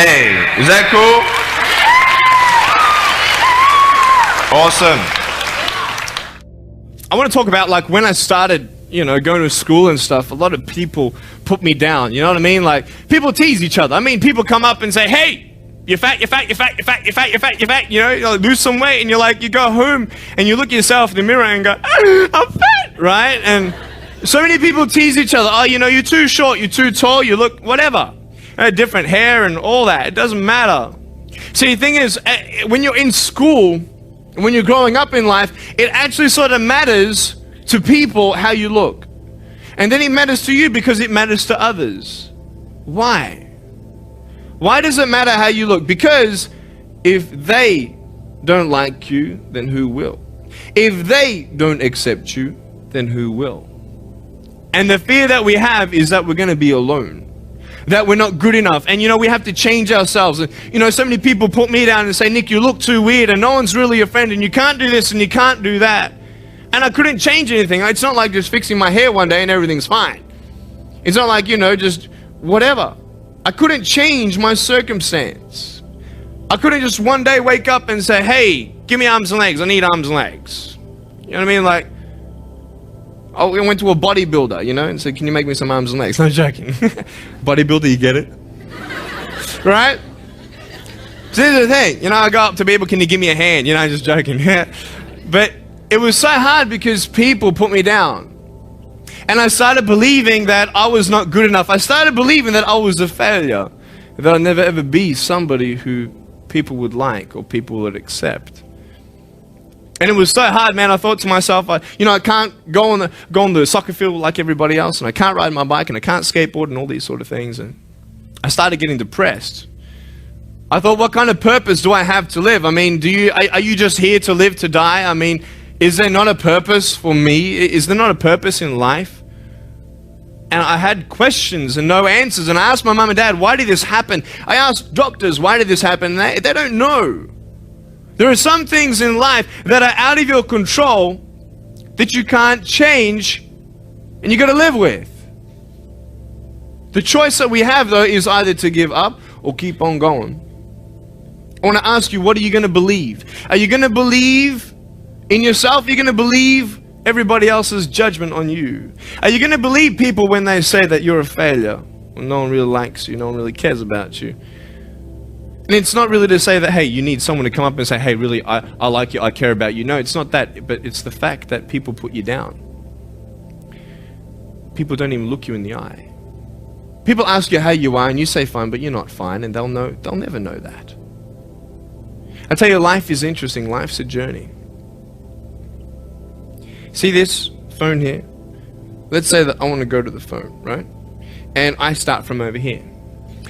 Hey, is that cool? Awesome. I want to talk about like when I started, going to school and stuff, a lot of people put me down, you know what I mean? Like people tease each other. I mean, people come up and say, hey, you're fat, you're fat, you're fat, you're fat, you're fat, you're fat, you're fat, you like, lose some weight, and you're like, you go home and you look at yourself in the mirror and go, I'm fat, right? And so many people tease each other. Oh, you're too short, you're too tall, you look whatever. Different hair and all that. It doesn't matter. See, the thing is, when you're in school, when you're growing up in life, it actually sort of matters to people how you look. And then it matters to you because it matters to others. Why? Why does it matter how you look? Because if they don't like you, then who will? If they don't accept you, then who will? And the fear that we have is that we're going to be alone, that we're not good enough, and we have to change ourselves. And so many people put me down and say, Nick, you look too weird and no one's really your friend and you can't do this and you can't do that. And I couldn't change anything. It's not like just fixing my hair one day and everything's fine. It's not like, just whatever. I couldn't change my circumstance. I couldn't just one day wake up and say, hey, give me arms and legs. I need arms and legs. You know what I mean? Like, I went to a bodybuilder, and said, can you make me some arms and legs? No joking. Bodybuilder, you get it? Right? So here's the thing, I go up to people, can you give me a hand? Just joking. But it was so hard because people put me down. And I started believing that I was not good enough. I started believing that I was a failure. That I'd never ever be somebody who people would like or people would accept. And it was so hard, man. I thought to myself, I can't go on the soccer field like everybody else, and I can't ride my bike, and I can't skateboard, and all these sort of things. And I started getting depressed. I thought, what kind of purpose do I have to live? I mean, are you just here to live to die? I mean, is there not a purpose for me? Is there not a purpose in life? And I had questions and no answers. And I asked my mum and dad, why did this happen? I asked doctors, why did this happen? And they don't know. There are some things in life that are out of your control that you can't change and you got to live with. The choice that we have, though, is either to give up or keep on going. I want to ask you, what are you going to believe? Are you going to believe in yourself? Are you going to believe everybody else's judgment on you? Are you going to believe people when they say that you're a failure? Well, no one really likes you, no one really cares about you. And it's not really to say that, hey, you need someone to come up and say, hey, really, I like you, I care about you. No, it's not that, but it's the fact that people put you down. People don't even look you in the eye. People ask you how you are and you say fine, but you're not fine, and they'll never know that. I tell you, life is interesting. Life's a journey. See this phone here? Let's say that I want to go to the phone, right? And I start from over here.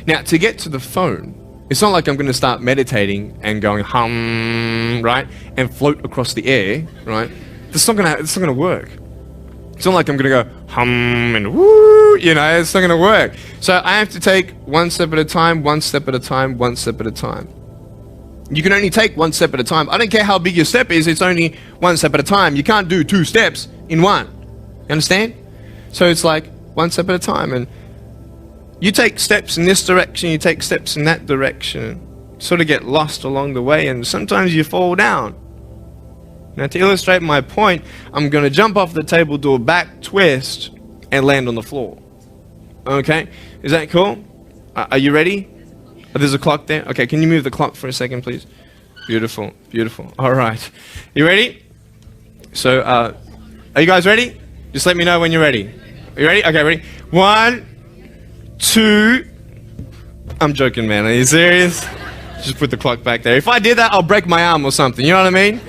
Now, to get to the phone, it's not like I'm going to start meditating and going hum, right? And float across the air, right? It's not going to work. It's not like I'm going to go hum and woo, it's not going to work. So I have to take one step at a time, one step at a time, one step at a time. You can only take one step at a time. I don't care how big your step is, it's only one step at a time. You can't do 2 steps in one. You understand? So it's like one step at a time. And you take steps in this direction, you take steps in that direction. Sort of get lost along the way, and sometimes you fall down. Now, to illustrate my point, I'm going to jump off the table, do a back twist, and land on the floor. Okay? Is that cool? Are you ready? Oh, there's a clock there? Okay, can you move the clock for a second, please? Beautiful, beautiful. All right. You ready? So, are you guys ready? Just let me know when you're ready. Are you ready? Okay, ready? 1, 2. I'm joking, man. Are you serious? Just put the clock back there. If I did that, I'll break my arm or something. You know what I mean?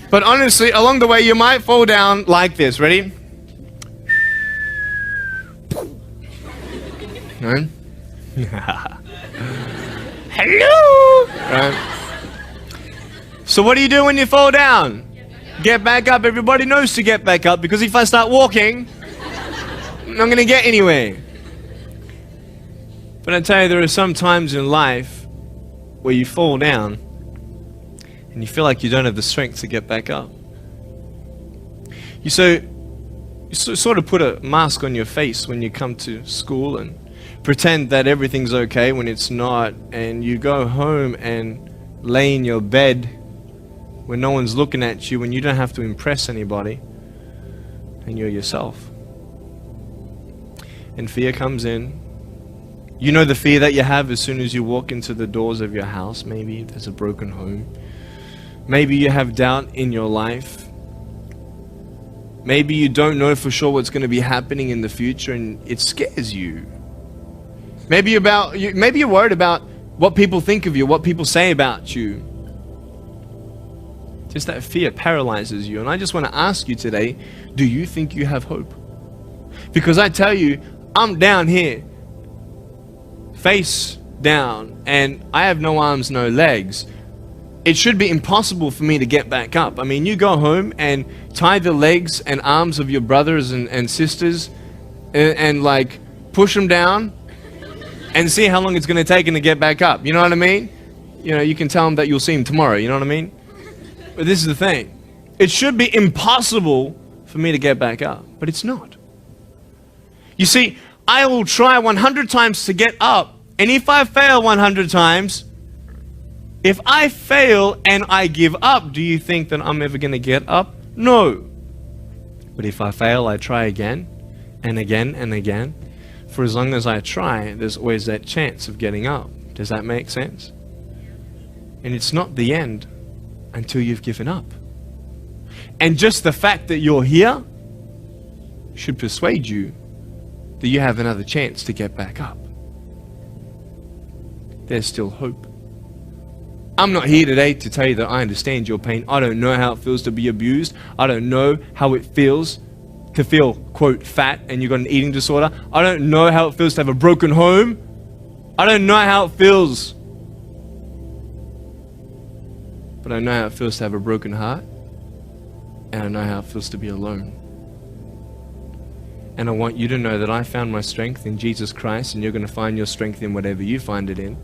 But honestly, along the way, you might fall down like this. Ready? No? Hello! Right. So what do you do when you fall down? Get back up. Everybody knows to get back up, because if I start walking, I'm not going to get anywhere. But I tell you, there are some times in life where you fall down and you feel like you don't have the strength to get back up. You sort of put a mask on your face when you come to school, and pretend that everything's okay when it's not, and you go home and lay in your bed when no one's looking at you, when you don't have to impress anybody, and you're yourself. And fear comes in. You know the fear that you have as soon as you walk into the doors of your house. Maybe there's a broken home. Maybe you have doubt in your life. Maybe you don't know for sure what's going to be happening in the future, and it scares you. Maybe you're worried about what people think of you, what people say about you. Just that fear paralyzes you. And I just want to ask you today, do you think you have hope? Because I tell you, I'm down here, face down, and I have no arms, no legs. It should be impossible for me to get back up. I mean, you go home and tie the legs and arms of your brothers and sisters and like push them down and see how long it's going to take them to get back up. You know what I mean? You know, you can tell them that you'll see them tomorrow. You know what I mean? But this is the thing. It should be impossible for me to get back up, but it's not. You see, I will try 100 times to get up, and if I fail 100 times, if I fail and I give up, do you think that I'm ever going to get up? No. But if I fail, I try again and again and again. For as long as I try, there's always that chance of getting up. Does that make sense? And it's not the end until you've given up. And just the fact that you're here should persuade you that you have another chance to get back up. There's still hope. I'm not here today to tell you that I understand your pain. I don't know how it feels to be abused. I don't know how it feels to feel, quote, fat and you've got an eating disorder. I don't know how it feels to have a broken home. I don't know how it feels. But I know how it feels to have a broken heart. And I know how it feels to be alone. And I want you to know that I found my strength in Jesus Christ, and you're going to find your strength in whatever you find it in.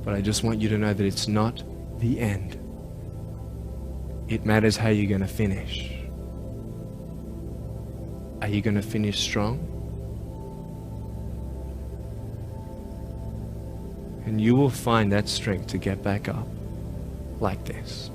But I just want you to know that it's not the end. It matters how you're going to finish. Are you going to finish strong? And you will find that strength to get back up like this.